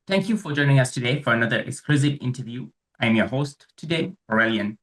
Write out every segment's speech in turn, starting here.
Thank you for joining us today for another exclusive interview. I'm your host today, Rayyan.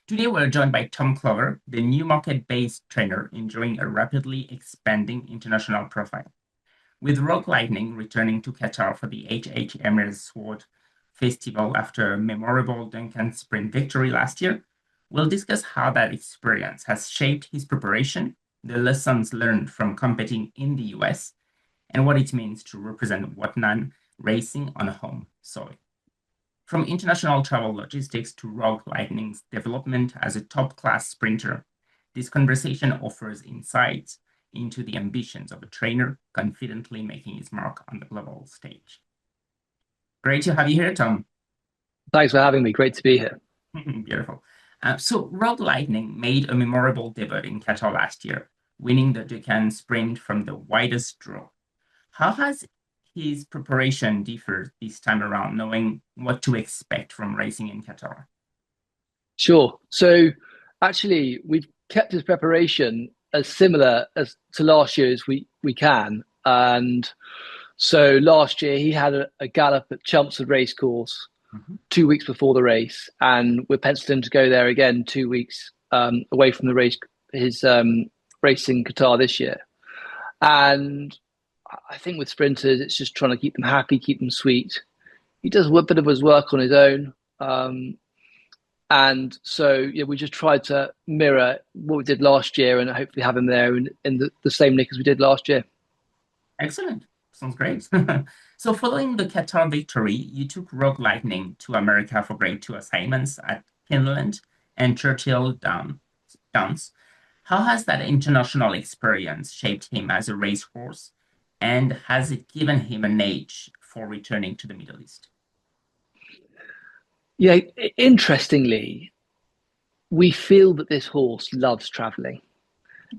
Today, we're joined by Tom Clover, the new market-based trainer enjoying a rapidly expanding international profile. With Rock Lightning returning to Qatar for the Amir Sword Festival after a memorable Duncan Sprint victory last year, we'll discuss how that experience has shaped his preparation, the lessons learned from competing in the US, and what it means to represent Wathnan racing on home soil. From international travel logistics to Rogue Lightning's development as a top-class sprinter, this conversation offers insights into the ambitions of a trainer confidently making his mark on the global stage. Great to have you here, Tom. Thanks for having me. Great to be here. Beautiful. So Rogue Lightning made a memorable debut in Qatar last year, winning the Dukan Sprint from the widest draw. How has his preparation differed this time around, knowing what to expect from racing in Qatar? Sure. So actually, we've kept his preparation as similar as to last year as we can. And so last year he had a gallop at Chelmsford Racecourse Mhm. 2 weeks before the race, and we're penciled in to go there again 2 weeks away from the race, his race in Qatar this year. And I think with sprinters, it's just trying to keep them happy, keep them sweet. He does a bit of his work on his own. And so, yeah, we just tried to mirror what we did last year and hopefully have him there in the same nick as we did last year. Excellent. Sounds great. So, following the Qatar victory, you took Rogue Lightning to America for grade two assignments at Finland and Downs. How has that international experience shaped him as a racehorse, and has it given him an edge for returning to the Middle East? Yeah, interestingly, we feel that this horse loves traveling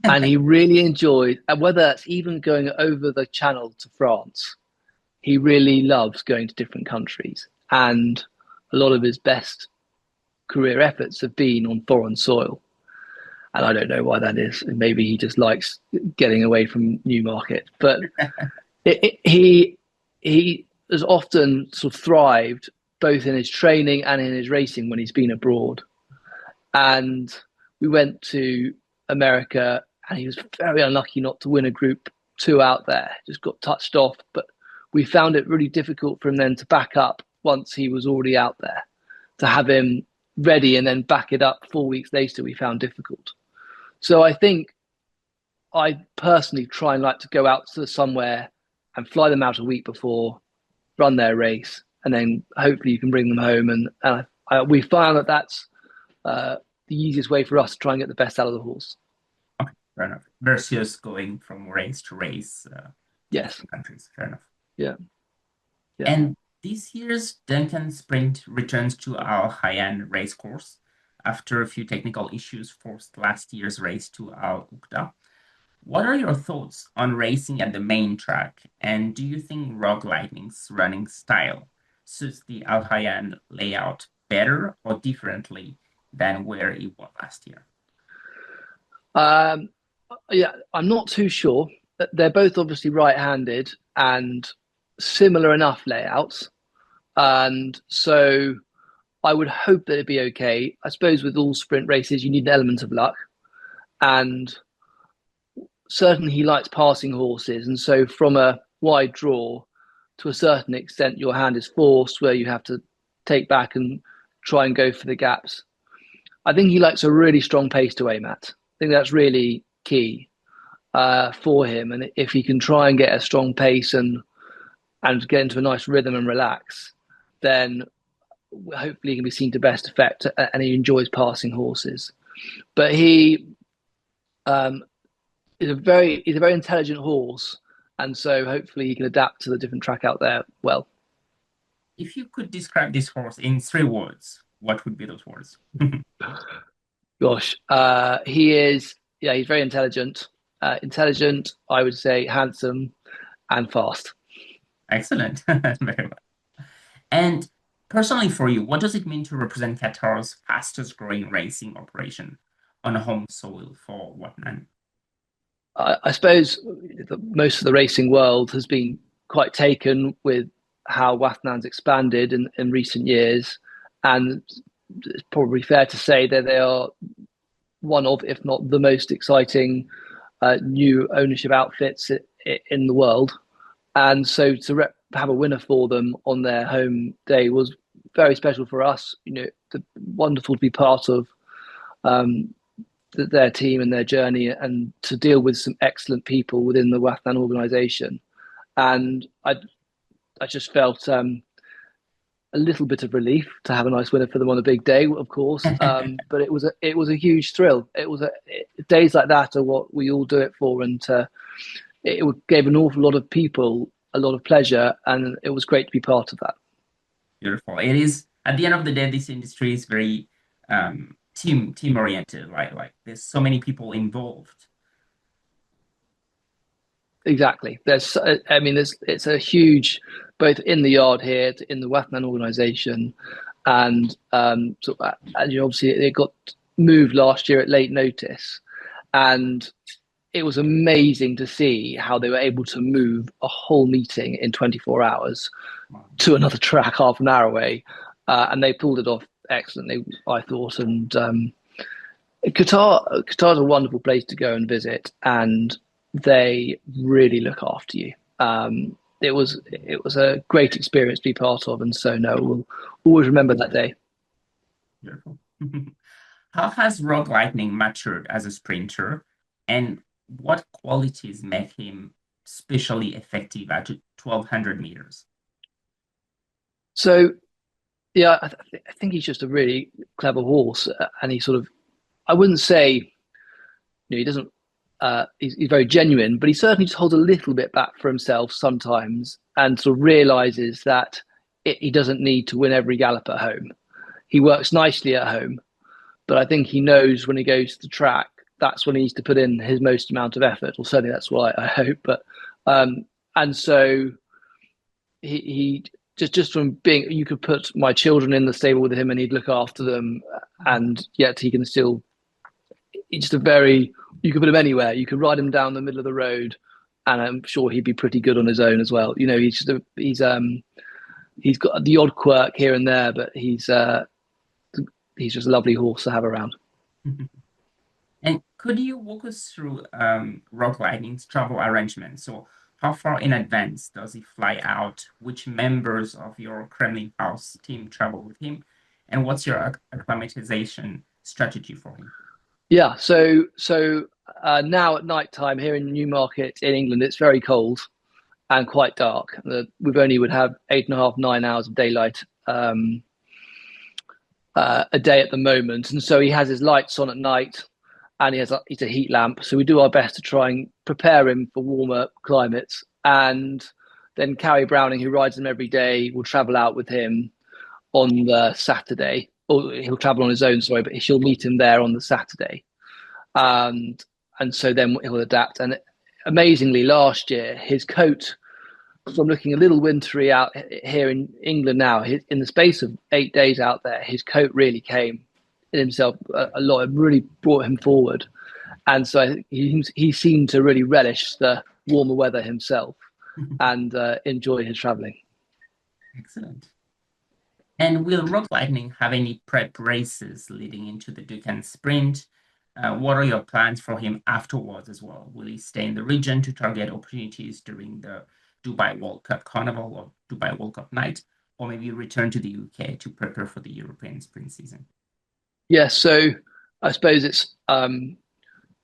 and he really enjoyed, and whether that's even going over the channel to France, he really loves going to different countries. And a lot of his best career efforts have been on foreign soil. And I don't know why that is. Maybe he just likes getting away from Newmarket. But he has often sort of thrived both in his training and in his racing when he's been abroad. And we went to America, and he was very unlucky not to win a Group Two out there. Just got touched off, but we found it really difficult for him then to back up once he was already out there. To have him ready and then back it up 4 weeks later, we found difficult. So I think I personally try and like to go out to somewhere and fly them out a week before, run their race, and then hopefully you can bring them home. And we found that that's uh, the easiest way for us to try and get the best out of the horse. Okay, fair enough. Versus going from race to race to Yes. different countries. Fair enough. Yeah. Yeah. And this year's Duncan Sprint returns to our high-end race course after a few technical issues forced last year's race to Al Uqda. What are your thoughts on racing at the main track? And do you think Rogue Lightning's running style suits the Al Hayyan layout better or differently than where it was last year? Um, yeah, I'm not too sure. They're both obviously right-handed and similar enough layouts. And so I would hope that it'd be okay. I suppose with all sprint races, you need an element of luck. And certainly he likes passing horses. And so from a wide draw, to a certain extent, your hand is forced where you have to take back and try and go for the gaps. I think he likes a really strong pace to aim at. I think that's really key for him. And if he can try and get a strong pace and get into a nice rhythm and relax, then hopefully he can be seen to best effect and he enjoys passing horses. But he um, he's a very intelligent horse, and so hopefully he can adapt to the different track out there well. If you could describe this horse in three words, what would be those words? Gosh, he is, yeah, he's very intelligent. Intelligent, I would say, handsome and fast. Excellent. Very well. And personally for you, what does it mean to represent Qatar's fastest growing racing operation on home soil for Wathnan? I suppose most of the racing world has been quite taken with how Wathnan's expanded in recent years, and it's probably fair to say that they are one of, if not the most exciting new ownership outfits in the world. And so have a winner for them on their home day was very special for us. Wonderful to be part of um, their team and their journey, and to deal with some excellent people within the Wathnan organisation. And I just felt a little bit of relief to have a nice winner for them on a big day, of course. But it was a huge thrill. Days like that are what we all do it for, and it gave an awful lot of people a lot of pleasure, and it was great to be part of that. Beautiful. It is, at the end of the day, this industry is very team oriented, right? Like there's so many people involved. Exactly. It's a huge, both in the yard here, in the Wathnan organisation, and obviously it got moved last year at late notice, and it was amazing to see how they were able to move a whole meeting in 24 hours to another track half an hour away, and they pulled it off excellently, I thought. And Qatar's a wonderful place to go and visit, and they really look after you. It was a great experience to be part of, and so no, we'll always remember that day. Beautiful. How has Rogue Lightning matured as a sprinter, and what qualities make him especially effective at 1200 meters? So yeah, I think he's just a really clever horse, and he sort of, I wouldn't say, he doesn't. He's very genuine, but he certainly just holds a little bit back for himself sometimes, and sort of realizes that he doesn't need to win every gallop at home. He works nicely at home, but I think he knows when he goes to the track, that's when he needs to put in his most amount of effort, or certainly that's what I hope. But and so he just from being, you could put my children in the stable with him and he'd look after them, and yet he can still, he's just a very, you could put him anywhere. You could ride him down the middle of the road, and I'm sure he'd be pretty good on his own as well. He's got the odd quirk here and there, but he's just a lovely horse to have around. And could you walk us through Rogue Lightning's travel arrangements? So, how far in advance does he fly out? Which members of your Kremlin House team travel with him? And what's your acclimatization strategy for him? Yeah, so now at night time here in Newmarket in England, it's very cold and quite dark. We've only would have 8.5, 9 hours of daylight a day at the moment, and so he has his lights on at night, and he's a heat lamp. So we do our best to try and prepare him for warmer climates, and then Carrie Browning, who rides him every day, will travel out with him on the Saturday, or he'll travel on his own, sorry, but she'll meet him there on the Saturday. And and so then he'll adapt. And amazingly, last year, his coat, so I'm looking a little wintry out here in England now, in the space of 8 days out there, his coat really came in himself a lot. It really brought him forward. And so he seemed to really relish the warmer weather himself and enjoy his traveling. Excellent. And will Rogue Lightning have any prep races leading into the Dukan Sprint? What are your plans for him afterwards as well? Will he stay in the region to target opportunities during the Dubai World Cup Carnival or Dubai World Cup night, or maybe return to the UK to prepare for the European sprint season? Yeah, so I suppose it's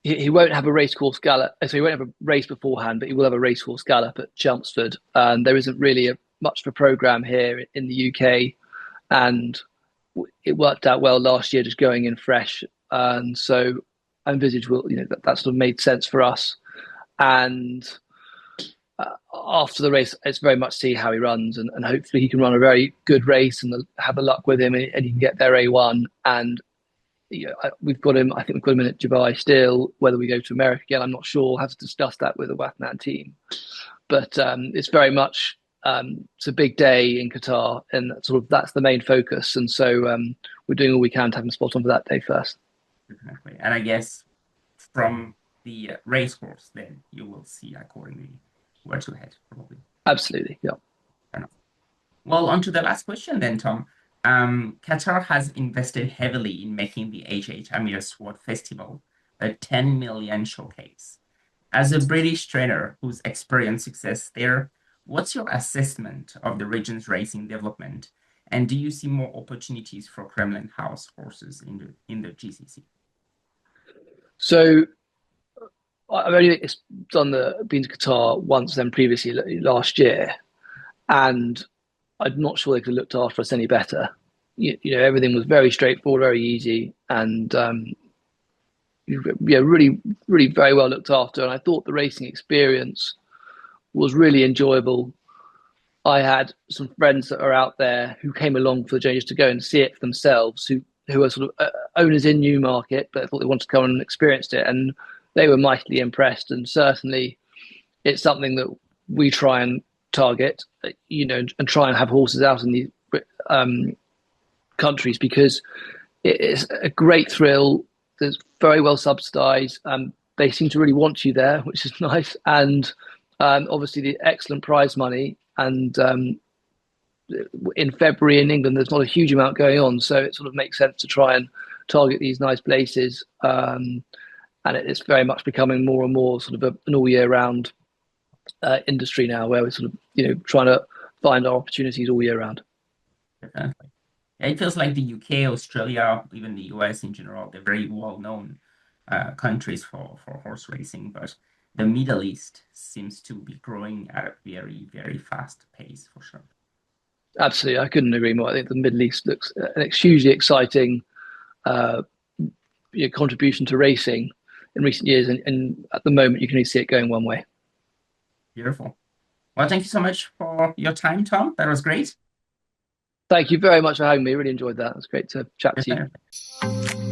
he won't have a racecourse gallop, so he won't have a race beforehand, but he will have a racehorse gallop at Chelmsford. And there isn't really much of a program here in the UK, and it worked out well last year, just going in fresh. And so I envisage that sort of made sense for us. And after the race, it's very much see how he runs, and hopefully he can run a very good race and have the luck with him, and he can get there A1. And we've got him. I think we've got him in at Dubai still. Whether we go to America again, I'm not sure. I'll have to discuss that with the Wathnan team. But it's very much it's a big day in Qatar, and that's the main focus. And so we're doing all we can to have him spot on for that day first. Definitely. And I guess from the racehorse, then you will see accordingly where to head, probably. Absolutely, yeah. Fair enough. Well, on to the last question then, Tom. Qatar has invested heavily in making the Amir Sword Festival a 10 million showcase. As a British trainer who's experienced success there, what's your assessment of the region's racing development? And do you see more opportunities for Kremlin House horses in the GCC? So I've only been to Qatar once, then previously last year, and I'm not sure they could have looked after us any better. Everything was very straightforward, very easy, and yeah, really, really very well looked after. And I thought the racing experience was really enjoyable. I had some friends that are out there who came along for the journey just to go and see it for themselves, who are sort of owners in Newmarket, but I thought they wanted to come and experience it, and they were mightily impressed. And certainly, it's something that we try and target, and try and have horses out in these countries because it is a great thrill. It's very well subsidised. They seem to really want you there, which is nice, and obviously the excellent prize money. And in February in England, there's not a huge amount going on, so it sort of makes sense to try and target these nice places. And it's very much becoming more and more sort of an all year round industry now, where we're sort of trying to find our opportunities all year round. Definitely. Yeah, it feels like the UK, Australia, even the US in general, they're very well known countries for horse racing, but the Middle East seems to be growing at a very, very fast pace for sure. Absolutely, I couldn't agree more. I think the Middle East looks an hugely exciting uh, contribution to racing in recent years, and at the moment you can only see it going one way. Beautiful. Well, thank you so much for your time, Tom. That was great. Thank you very much for having me. Really enjoyed that. It was great to chat to you. Definitely.